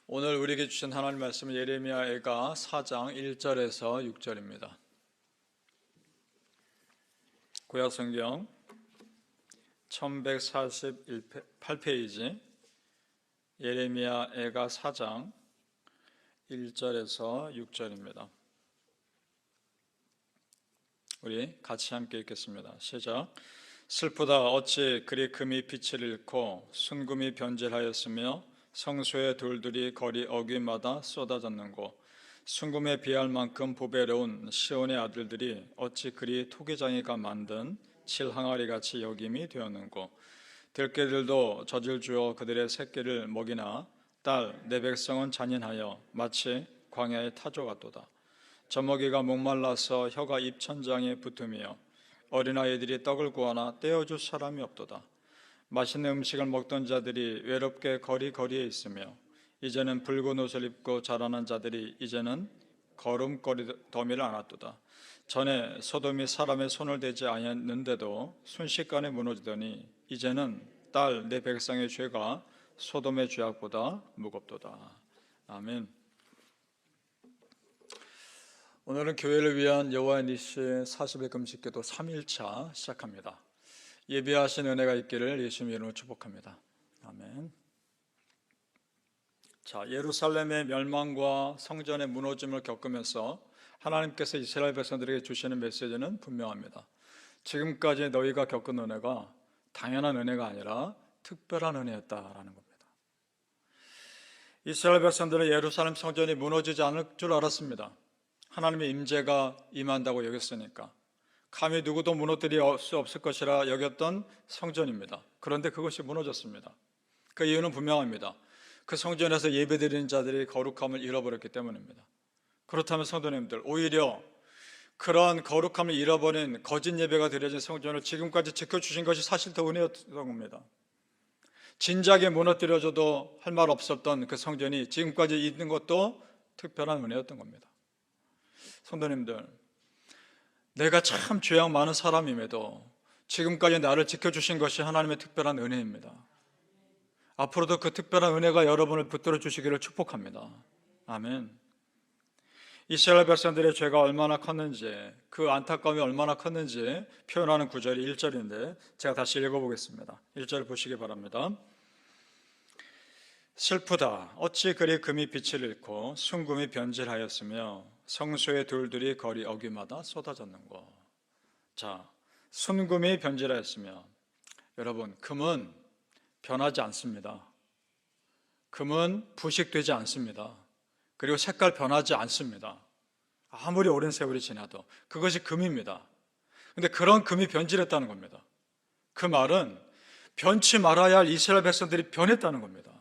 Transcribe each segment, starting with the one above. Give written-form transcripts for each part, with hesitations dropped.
오늘 우리에게 주신 하나님 말씀은 예레미야가 4장 1절에서 6절입니다. 구약성경 1148페이지 예레미야가 4장 1절에서 6절입니다. 우리 같이 함께 읽겠습니다. 시작. 슬프다 어찌 그리 금이 빛을 잃고 순금이 변질하였으며 성소의 돌들이 거리 어귀마다 쏟아졌는고 순금에 비할 만큼 보배로운 시온의 아들들이 어찌 그리 토기장이가 만든 칠항아리같이 여김이 되었는고 들깨들도 젖을 주어 그들의 새끼를 먹이나 딸 내 백성은 잔인하여 마치 광야의 타조 같도다. 젖먹이가 목말라서 혀가 입천장에 붙으며 어린아이들이 떡을 구하나 떼어줄 사람이 없도다. 맛있는 음식을 먹던 자들이 외롭게 거리거리에 있으며 이제는 붉은 옷을 입고 자라난 자들이 이제는 걸음걸이더미를 안았도다. 전에 소돔이 사람의 손을 대지 아니했는데도 순식간에 무너지더니 이제는 딸 내 백성의 죄가 소돔의 죄악보다 무겁도다. 아멘. 오늘은 교회를 위한 여호와의 니시 40일 금식기도 3일차 시작합니다. 예비하신 은혜가 있기를 예수님 이름으로 축복합니다. 아멘. 자, 예루살렘의 멸망과 성전의 무너짐을 겪으면서 하나님께서 이스라엘 백성들에게 주시는 메시지는 분명합니다. 지금까지 너희가 겪은 은혜가 당연한 은혜가 아니라 특별한 은혜였다라는 겁니다. 이스라엘 백성들은 예루살렘 성전이 무너지지 않을 줄 알았습니다. 하나님의 임재가 임한다고 여겼으니까 감히 누구도 무너뜨릴 수 없을 것이라 여겼던 성전입니다. 그런데 그것이 무너졌습니다. 그 이유는 분명합니다. 그 성전에서 예배드리는 자들이 거룩함을 잃어버렸기 때문입니다. 그렇다면 성도님들, 오히려 그러한 거룩함을 잃어버린 거짓 예배가 드려진 성전을 지금까지 지켜주신 것이 사실 더 은혜였던 겁니다. 진작에 무너뜨려져도 할 말 없었던 그 성전이 지금까지 있는 것도 특별한 은혜였던 겁니다. 성도님들, 내가 참 죄악 많은 사람임에도 지금까지 나를 지켜주신 것이 하나님의 특별한 은혜입니다. 앞으로도 그 특별한 은혜가 여러분을 붙들어 주시기를 축복합니다. 아멘. 이스라엘 백성들의 죄가 얼마나 컸는지, 그 안타까움이 얼마나 컸는지 표현하는 구절이 1절인데 제가 다시 읽어보겠습니다. 1절 보시기 바랍니다. 슬프다 어찌 그리 금이 빛을 잃고 순금이 변질하였으며 성소의 돌들이 거리 어귀마다 쏟아졌는고. 자, 순금이 변질하였으며, 여러분, 금은 변하지 않습니다. 금은 부식되지 않습니다. 그리고 색깔 변하지 않습니다. 아무리 오랜 세월이 지나도 그것이 금입니다. 그런데 그런 금이 변질했다는 겁니다. 그 말은 변치 말아야 할 이스라엘 백성들이 변했다는 겁니다.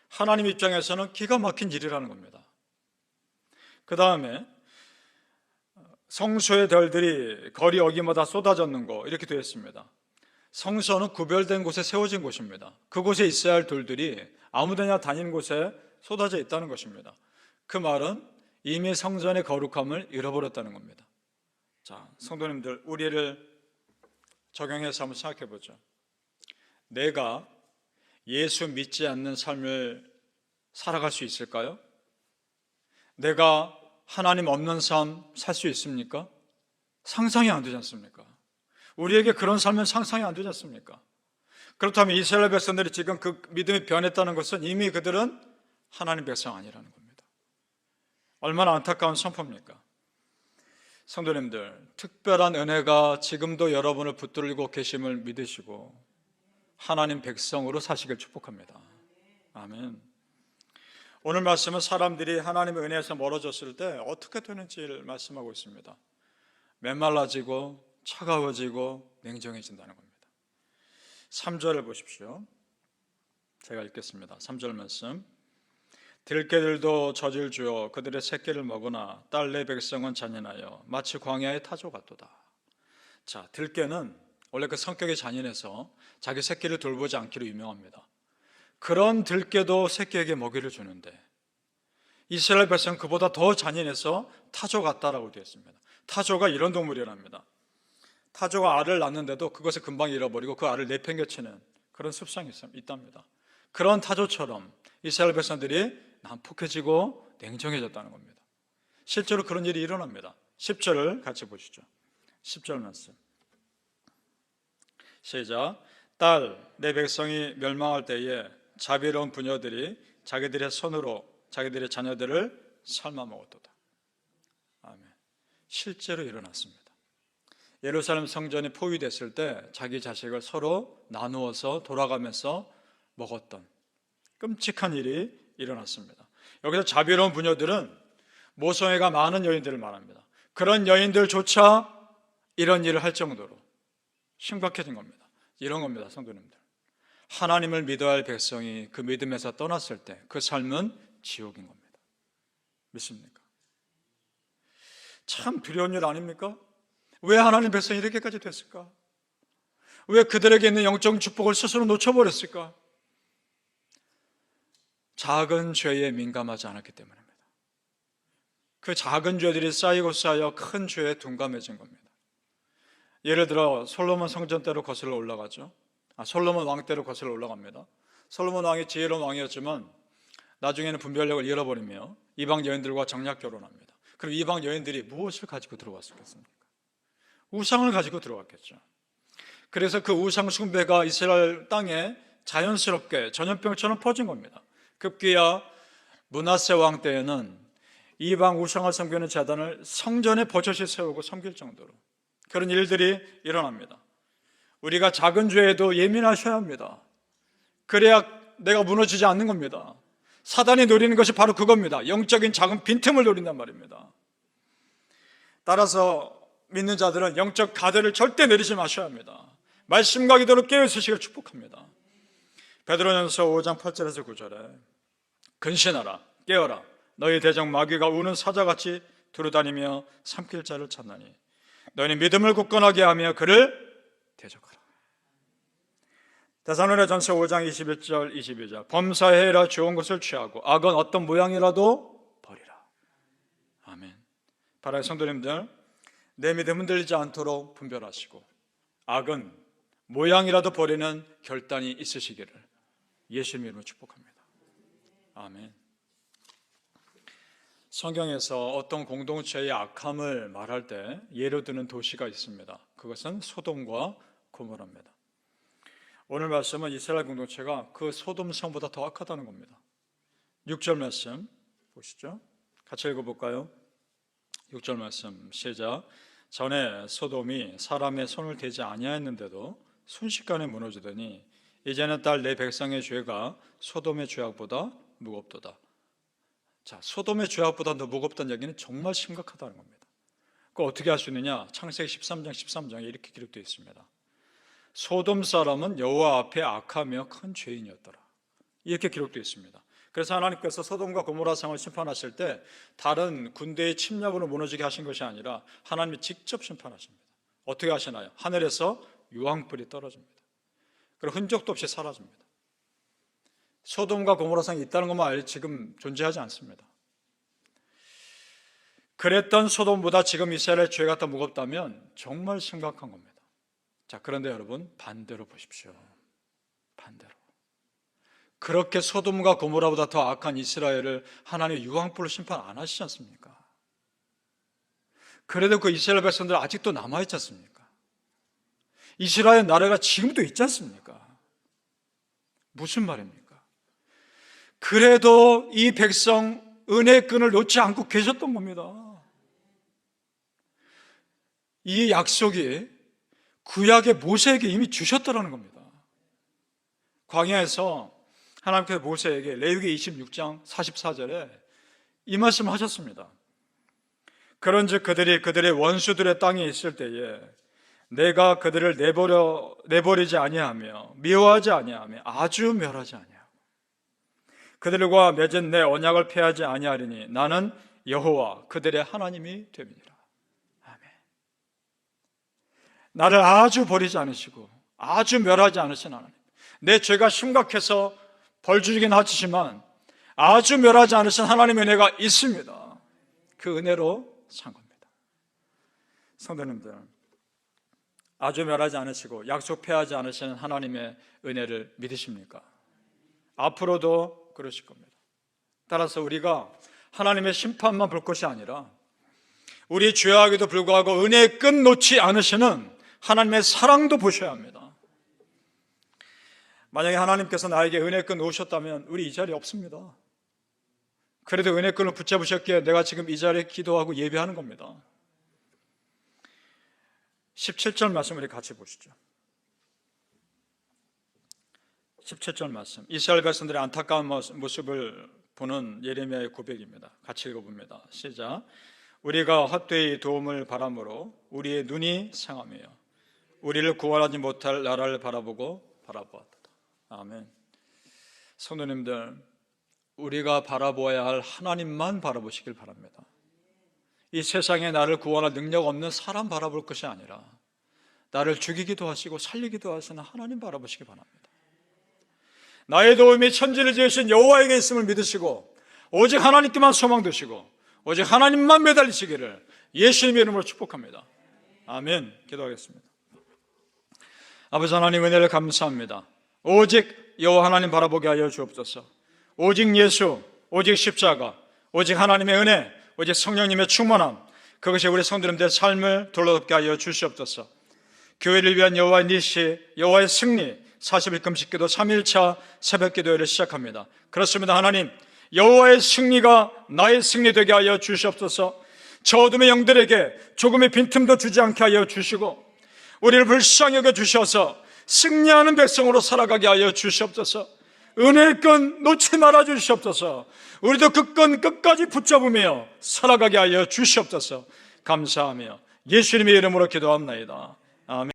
하나님 입장에서는 기가 막힌 일이라는 겁니다. 그 다음에 성소의 별들이 거리 어귀마다 쏟아졌는 거, 이렇게 되어 있습니다. 성소는 구별된 곳에 세워진 곳입니다. 그곳에 있어야 할 돌들이 아무데나 다니는 곳에 쏟아져 있다는 것입니다. 그 말은 이미 성전의 거룩함을 잃어버렸다는 겁니다. 자, 성도님들, 우리를 적용해서 한번 생각해 보죠. 내가 예수 믿지 않는 삶을 살아갈 수 있을까요? 내가 하나님 없는 삶 살 수 있습니까? 상상이 안 되지 않습니까? 우리에게 그런 삶은 상상이 안 되지 않습니까? 그렇다면 이스라엘 백성들이 지금 그 믿음이 변했다는 것은 이미 그들은 하나님 백성 아니라는 겁니다. 얼마나 안타까운 선포입니까? 성도님들, 특별한 은혜가 지금도 여러분을 붙들고 계심을 믿으시고 하나님 백성으로 사시길 축복합니다. 아멘. 오늘 말씀은 사람들이 하나님의 은혜에서 멀어졌을 때 어떻게 되는지를 말씀하고 있습니다. 메말라지고 차가워지고 냉정해진다는 겁니다. 3절을 보십시오. 제가 읽겠습니다. 3절 말씀. 들깨들도 젖을 주어 그들의 새끼를 먹으나 딸 내 백성은 잔인하여 마치 광야의 타조 같도다. 자, 들깨는 원래 그 성격이 잔인해서 자기 새끼를 돌보지 않기로 유명합니다. 그런 들깨도 새끼에게 먹이를 주는데 이스라엘 백성은 그보다 더 잔인해서 타조 같다라고 되어 있습니다. 타조가 이런 동물이랍니다. 타조가 알을 낳는데도 그것을 금방 잃어버리고 그 알을 내팽개치는 그런 습성이 있답니다. 그런 타조처럼 이스라엘 백성들이 난폭해지고 냉정해졌다는 겁니다. 실제로 그런 일이 일어납니다. 10절을 같이 보시죠. 10절 말씀 시작. 딸, 내 백성이 멸망할 때에 자비로운 부녀들이 자기들의 손으로 자기들의 자녀들을 삶아 먹었도다. 아멘. 실제로 일어났습니다. 예루살렘 성전이 포위됐을 때 자기 자식을 서로 나누어서 돌아가면서 먹었던 끔찍한 일이 일어났습니다. 여기서 자비로운 부녀들은 모성애가 많은 여인들을 말합니다. 그런 여인들조차 이런 일을 할 정도로 심각해진 겁니다. 이런 겁니다, 성도님들. 하나님을 믿어야 할 백성이 그 믿음에서 떠났을 때 그 삶은 지옥인 겁니다. 믿습니까? 참 두려운 일 아닙니까? 왜 하나님 백성이 이렇게까지 됐을까? 왜 그들에게 있는 영적 축복을 스스로 놓쳐버렸을까? 작은 죄에 민감하지 않았기 때문입니다. 그 작은 죄들이 쌓이고 쌓여 큰 죄에 둔감해진 겁니다. 예를 들어 솔로몬 성전 때로 거슬러 올라가죠. 솔로몬 왕 때로 거슬러 올라갑니다. 솔로몬 왕이 지혜로운 왕이었지만 나중에는 분별력을 잃어버리며 이방 여인들과 정략 결혼합니다. 그럼 이방 여인들이 무엇을 가지고 들어왔겠습니까? 우상을 가지고 들어왔겠죠. 그래서 그 우상 숭배가 이스라엘 땅에 자연스럽게 전염병처럼 퍼진 겁니다. 급기야 므낫세 왕 때에는 이방 우상을 섬기는 제단을 성전에 버젓이 세우고 섬길 정도로 그런 일들이 일어납니다. 우리가 작은 죄에도 예민하셔야 합니다. 그래야 내가 무너지지 않는 겁니다. 사단이 노리는 것이 바로 그겁니다. 영적인 작은 빈틈을 노린단 말입니다. 따라서 믿는 자들은 영적 가드를 절대 내리지 마셔야 합니다. 말씀과 기도로 깨어있으시길 축복합니다. 베드로전서 5장 8절에서 9절에 근신하라 깨어라 너희 대적 마귀가 우는 사자같이 두루다니며 삼킬 자를 찾나니 너희는 믿음을 굳건하게 하며 그를 대적하라. 데살로니가전서 5장 21절 22절 범사해라 좋은 것을 취하고 악은 어떤 모양이라도 버리라. 아멘. 바라의 성도님들, 내 믿음 흔들리지 않도록 분별하시고 악은 모양이라도 버리는 결단이 있으시기를 예수님 이름으로 축복합니다. 아멘. 성경에서 어떤 공동체의 악함을 말할 때 예로 드는 도시가 있습니다. 그것은 소돔과 고모라입니다. 오늘 말씀은 이스라엘 공동체가 그 소돔 성보다 더 악하다는 겁니다. 6절 말씀 보시죠. 같이 읽어볼까요? 6절 말씀 시작. 전에 소돔이 사람의 손을 대지 아니하였는데도 순식간에 무너지더니 이제는 딸 내 백성의 죄가 소돔의 죄악보다 무겁도다. 자, 소돔의 죄악보다 더 무겁다는 얘기는 정말 심각하다는 겁니다. 그거 어떻게 할 수 있느냐? 창세기 13장 13장에 이렇게 기록되어 있습니다. 소돔 사람은 여호와 앞에 악하며 큰 죄인이었더라. 이렇게 기록되어 있습니다. 그래서 하나님께서 소돔과 고모라 성을 심판하실 때 다른 군대의 침략으로 무너지게 하신 것이 아니라 하나님이 직접 심판하십니다. 어떻게 하시나요? 하늘에서 유황불이 떨어집니다. 그리고 흔적도 없이 사라집니다. 소돔과 고모라 성이 있다는 것만 알지 지금 존재하지 않습니다. 그랬던 소돔보다 지금 이스라엘의 죄가 더 무겁다면 정말 심각한 겁니다. 자, 그런데 여러분 반대로 보십시오. 반대로. 그렇게 소돔과 고모라보다 더 악한 이스라엘을 하나님이 유황불로 심판 안 하시지 않습니까? 그래도 그 이스라엘 백성들 아직도 남아있지 않습니까? 이스라엘 나라가 지금도 있지 않습니까? 무슨 말입니까? 그래도 이 백성 은혜의 끈을 놓지 않고 계셨던 겁니다. 이 약속이 구약의 모세에게 이미 주셨다는 겁니다. 광야에서 하나님께서 모세에게 레위기 26장 44절에 이 말씀을 하셨습니다. 그런즉 그들이 그들의 원수들의 땅에 있을 때에 내가 그들을 내버리지 아니하며 미워하지 아니하며 아주 멸하지 아니하고 그들과 맺은 내 언약을 폐하지 아니하리니 나는 여호와 그들의 하나님이 됨이니라. 아멘. 나를 아주 버리지 않으시고 아주 멸하지 않으신 하나님, 내 죄가 심각해서 벌 주긴 하시지만 아주 멸하지 않으신 하나님의 은혜가 있습니다. 그 은혜로 산 겁니다. 성도님들, 아주 멸하지 않으시고 약속 폐하지 않으시는 하나님의 은혜를 믿으십니까? 앞으로도 그러실 겁니다. 따라서 우리가 하나님의 심판만 볼 것이 아니라 우리 죄악에도 불구하고 은혜의 끈 놓지 않으시는 하나님의 사랑도 보셔야 합니다. 만약에 하나님께서 나에게 은혜의 끈 놓으셨다면 우리 이 자리에 없습니다. 그래도 은혜의 끈을 붙잡으셨기에 내가 지금 이 자리에 기도하고 예배하는 겁니다. 17절 말씀 우리 같이 보시죠. 17절 말씀, 이스라엘 백성들의 안타까운 모습을 보는 예레미야의 고백입니다. 같이 읽어봅니다. 시작. 우리가 헛되이 도움을 바람으로 우리의 눈이 상하며 우리를 구원하지 못할 나라를 바라보았다. 아멘. 성도님들, 우리가 바라보아야 할 하나님만 바라보시길 바랍니다. 이 세상에 나를 구원할 능력 없는 사람 바라볼 것이 아니라 나를 죽이기도 하시고 살리기도 하시는 하나님 바라보시기 바랍니다. 나의 도움이 천지를 지으신 여호와에게 있음을 믿으시고 오직 하나님께만 소망 두시고 오직 하나님만 매달리시기를 예수님의 이름으로 축복합니다. 아멘. 기도하겠습니다. 아버지 하나님, 은혜를 감사합니다. 오직 여호와 하나님 바라보게 하여 주옵소서. 오직 예수, 오직 십자가, 오직 하나님의 은혜, 오직 성령님의 충만함, 그것이 우리 성도님들의 삶을 돌아덮게 하여 주시옵소서. 교회를 위한 여호와의 니시, 여호와의 승리, 40일 금식기도 3일차 새벽기도회를 시작합니다. 그렇습니다. 하나님, 여호와의 승리가 나의 승리 되게 하여 주시옵소서. 저 어둠의 영들에게 조금의 빈틈도 주지 않게 하여 주시고 우리를 불쌍히 여겨 주셔서 승리하는 백성으로 살아가게 하여 주시옵소서. 은혜의 끈 놓지 말아 주시옵소서. 우리도 그 끈 끝까지 붙잡으며 살아가게 하여 주시옵소서. 감사하며 예수님의 이름으로 기도합나이다.